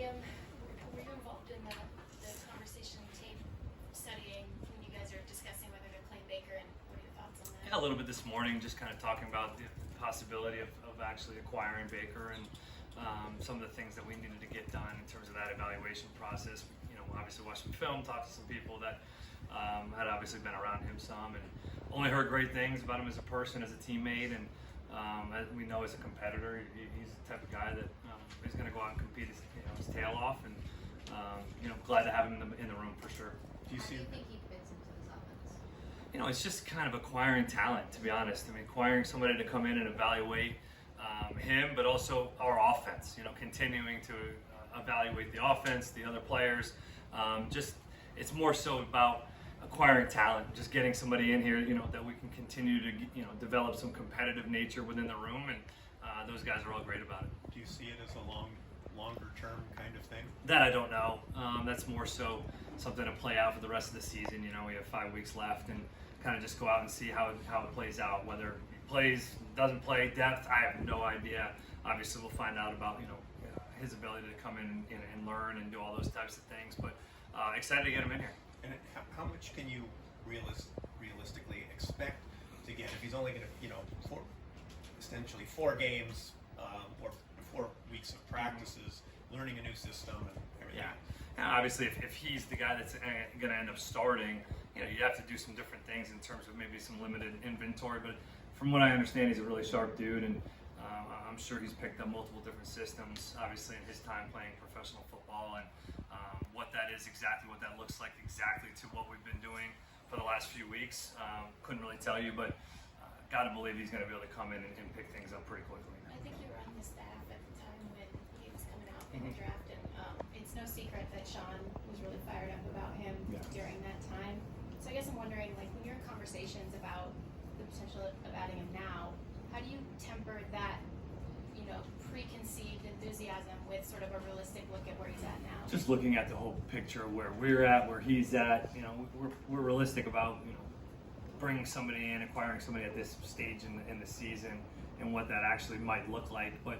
Liam, were you involved in the conversation tape studying when you guys are discussing whether to claim Baker, and what are your thoughts on that? Yeah, a little bit this morning, just kind of talking about the possibility of actually acquiring Baker and some of the things that we needed to get done in terms of that evaluation process. You know, obviously watched some film, talked to some people that had obviously been around him some, and only heard great things about him as a person, as a teammate, and as we know as a competitor, he's the type of guy that is going to go out and compete his tail off, and glad to have him in the room for sure. Do you see? How do you think he fits into this offense? You know, it's just kind of acquiring talent, to be honest. I mean, acquiring somebody to come in and evaluate him, but also our offense. You know, continuing to evaluate the offense, the other players. It's more so about acquiring talent, just getting somebody in here, that we can continue to, develop some competitive nature within the room, and those guys are all great about it. Do you see it as a longer term kind of thing? That I don't know. That's more so something to play out for the rest of the season. You know, we have 5 weeks left, and kind of just go out and see how it plays out. Whether he plays, doesn't play, depth, I have no idea. Obviously, we'll find out about his ability to come in and learn and do all those types of things. But excited to get him in here. And how much can you realistically expect to get if he's only going to, essentially 4 games or 4 weeks of practices, learning a new system and everything? Yeah. Obviously, if he's the guy that's going to end up starting, you have to do some different things in terms of maybe some limited inventory. But from what I understand, he's a really sharp dude, and I'm sure he's picked up multiple different systems, obviously, in his time playing professional football, and what that is exactly, what that looks like exactly to what we've been doing for the last few weeks. Couldn't really tell you, but got to believe he's going to be able to come in and pick things up pretty quickly. I think you were on the staff at the time when he was coming out in the draft, and it's no secret that Sean was really fired up about him during that time. So I guess I'm wondering, like, when you're in conversations about the potential of adding him now, how do you temper that, preconceived enthusiasm with sort of a realistic look at where he's at now? Just looking at the whole picture, where we're at, where he's at, we're realistic about, bringing somebody in, acquiring somebody at this stage in the season, and what that actually might look like. But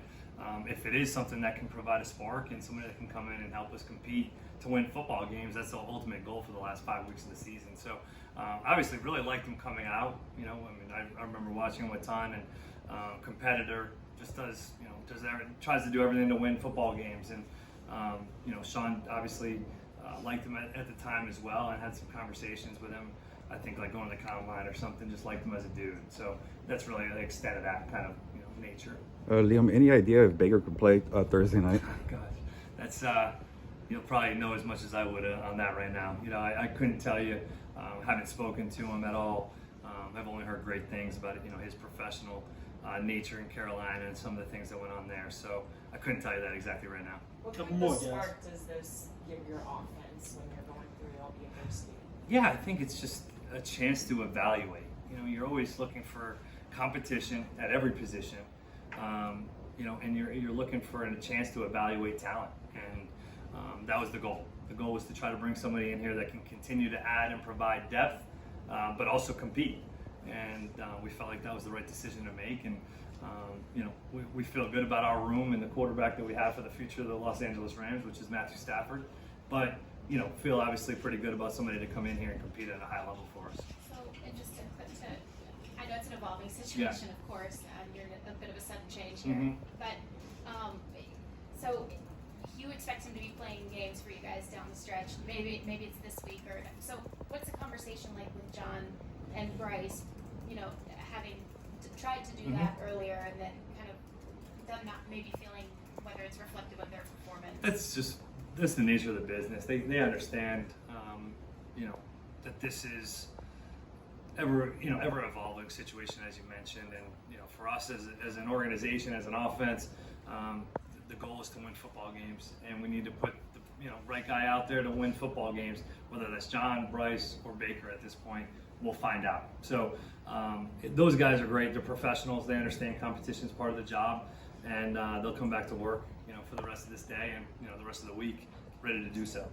if it is something that can provide a spark and somebody that can come in and help us compete to win football games, that's the ultimate goal for the last 5 weeks of the season. So obviously really liked him coming out. I remember watching him a ton, and competitor, just does, tries to do everything to win football games. And Sean obviously liked him at the time as well, and had some conversations with him. I think like going to the combine or something, just liked him as a dude. So that's really the extent of that kind of nature. Liam, any idea if Baker could play Thursday night? Gosh, that's you'll probably know as much as I would on that right now. I couldn't tell you. Haven't spoken to him at all. I've only heard great things about his professional nature in Carolina and some of the things that went on there. So I couldn't tell you that exactly right now. What kind of spark does this give your offense when you're going through all the adversity? Yeah, I think it's just a chance to evaluate. You're always looking for competition at every position, and you're looking for a chance to evaluate talent, and that was the goal. The goal was to try to bring somebody in here that can continue to add and provide depth, but also compete. And we felt like that was the right decision to make, and we feel good about our room and the quarterback that we have for the future of the Los Angeles Rams, which is Matthew Stafford. But feel obviously pretty good about somebody to come in here and compete at a high level for us. So, and just to I know it's an evolving situation, of course, and you're in a bit of a sudden change here. But so you expect him to be playing games for you guys down the stretch. Maybe it's this week, or so. What's the conversation like with John and Bryce? Having tried to do that earlier, and then kind of them not maybe feeling whether it's reflective of their performance. That's the nature of the business. They understand, that this is ever evolving situation, as you mentioned, and for us as an organization, as an offense, the goal is to win football games, and we need to put the right guy out there to win football games. Whether that's John, Bryce, or Baker at this point, we'll find out. So those guys are great. They're professionals. They understand competition is part of the job, and they'll come back to work, for the rest of this day and the rest of the week, ready to do so.